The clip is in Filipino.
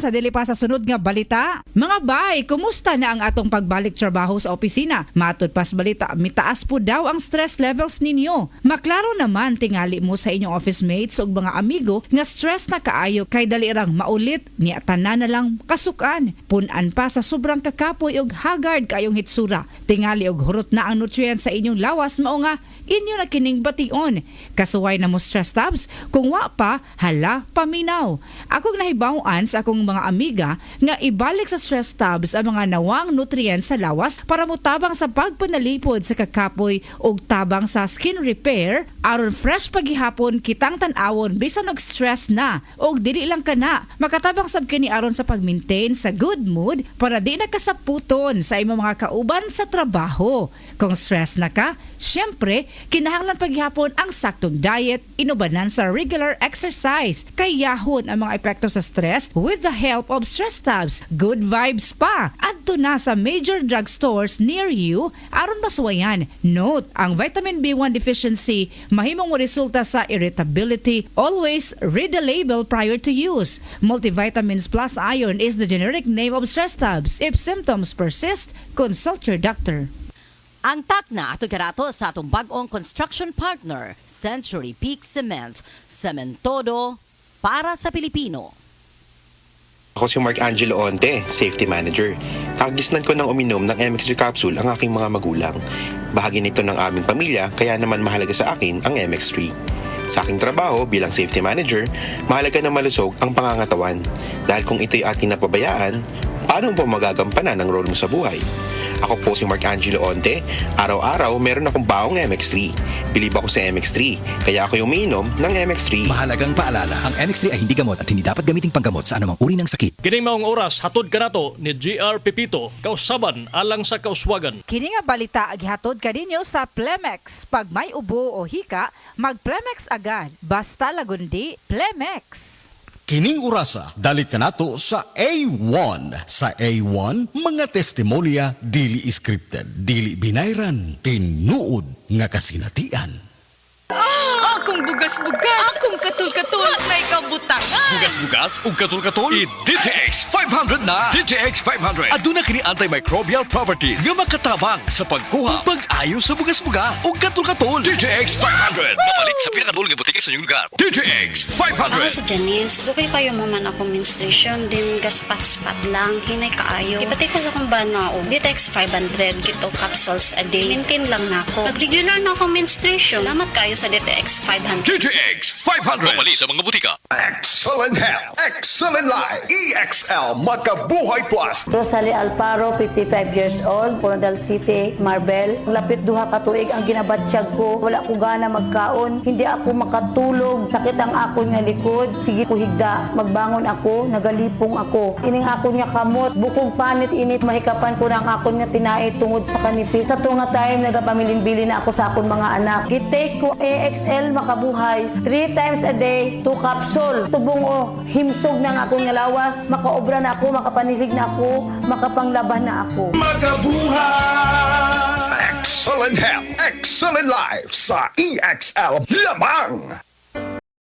sa dili pa sa sunod nga balita. Mga bay, kumusta na ang atong pagbalik trabaho sa opisina? Matod pas balita, mitaas po daw ang stress levels ninyo. Maklaro naman tingali mo sa inyong office mates ug mga amigo nga stress na kaayo kay dali rang maulit niya tanan na lang kasukan. Punan pa sa sobrang kakapoy ug haggard kayong hitsura. Tingali og hurot na ang nutrients sa inyong lawas mao nga inyo na kining bation. Kasuway na mo stress tabs, kung wa pa, hala, paminaw. Akong nahibawan sa akong mga amiga nga ibalik sa stress tabs ang mga nawang nutrients sa lawas para mutabang sa pagpanalipod sa kakapoy ug tabang sa skin repair aron fresh paghihapon kitang tan-awon bisan og stress na ug dili lang kana makatabang sab kini aron sa pag-maintain sa good mood para di na kasaputon sa imong mga kauban sa trabaho. Kung stress na ka, syempre kinahanglan paghihapon ang saktong diet, inubanan sa regular exercise, kay yahon ang mga epekto sa stress with the help of stress tabs. Good vibes pa! Adto na sa major drugstores near you aron masuwayan. Note, ang vitamin B1 deficiency mahimong resulta sa irritability. Always read the label prior to use. Multivitamins plus iron is the generic name of stress tabs. If symptoms persist, consult your doctor. Ang takna ato garato sa atong bag-ong construction partner, Century Peak Cement, Cementodo para sa Pilipino. Ako si Mark Angelo Onte, Safety Manager. Kagisnan ko ng uminom ng MX3 capsule ang aking mga magulang. Bahagi nito ng aming pamilya, kaya naman mahalaga sa akin ang MX3. Sa aking trabaho bilang Safety Manager, mahalaga na malusog ang pangangatawan. Dahil kung ito'y ating napabayaan, paano mo magagampanan ang role mo sa buhay? Ako po si Mark Angelo Onte. Araw-araw meron akong baong MX3. Bilib ako sa MX3, kaya ako yung umiinom ng MX3. Mahalagang paalala, ang MX3 ay hindi gamot at hindi dapat gamiting panggamot sa anumang uri ng sakit. Kining maong oras, hatod ka nato ni GR Pipito, kausaban alang sa kauswagan. Kini nga balita gihatod kaninyo sa Plemex. Pag may ubo o hika, mag-Plemex agad. Basta lagundi, Plemex. Kining urasa, dalit ka nato sa A1. Sa A1, mga testimonya dili scripted, dili binayran, tinuod nga kasinatian. Akong bugas-bugas, akong katul-katul, na ikaw butangan. Bugas-bugas ug katul-katul i-DTX 500 na. DTX 500 aduna kini antimicrobial properties nga makatabang sa pagkuha ug pag-ayo sa bugas-bugas ug katul-katul. DTX 500 mapalit sa pinakadulong nga butike sa inyong lugar. DTX Ako 500. si Janice. Dugay kayo maman ako menstruation, din gaspat-spat lang, hinay kaayo. Ipatay ko sa kong bana o Ditex 500, gito capsules a day. Maintain lang na ako. Pag-regular na akong menstruation, salamat kayo sa Ditex 500. DTX 500 mapalit sa mga butika. Excellent health, excellent life. EXL Makabuhay Plus. Rosalie Alparo, 55 years old, Coronadal City, Marbel. Lapit duha ka tuig ang ginabatsyag ko. Wala ko gana magkaon. Hindi ako makatulog. Sakit ang akon nga likod. Sige ko higda. Magbangon ako, nagalipong ako. Ining akon nga kamot. Bukog panit init. Mahikapan ko na ang akon nga tinai tungod sa kanipis. Sa tunga time, nagapamilin-bili na ako sa akon mga anak. Gitake ko EXL Makabuhay. 3 times a day, 2 capsule. Tubong o, himsog na nga akong lawas. Makaobra na ako, makapanilig na ako, makapanglaban na ako. Makabuhay! Excellent health, excellent life sa EXL lamang.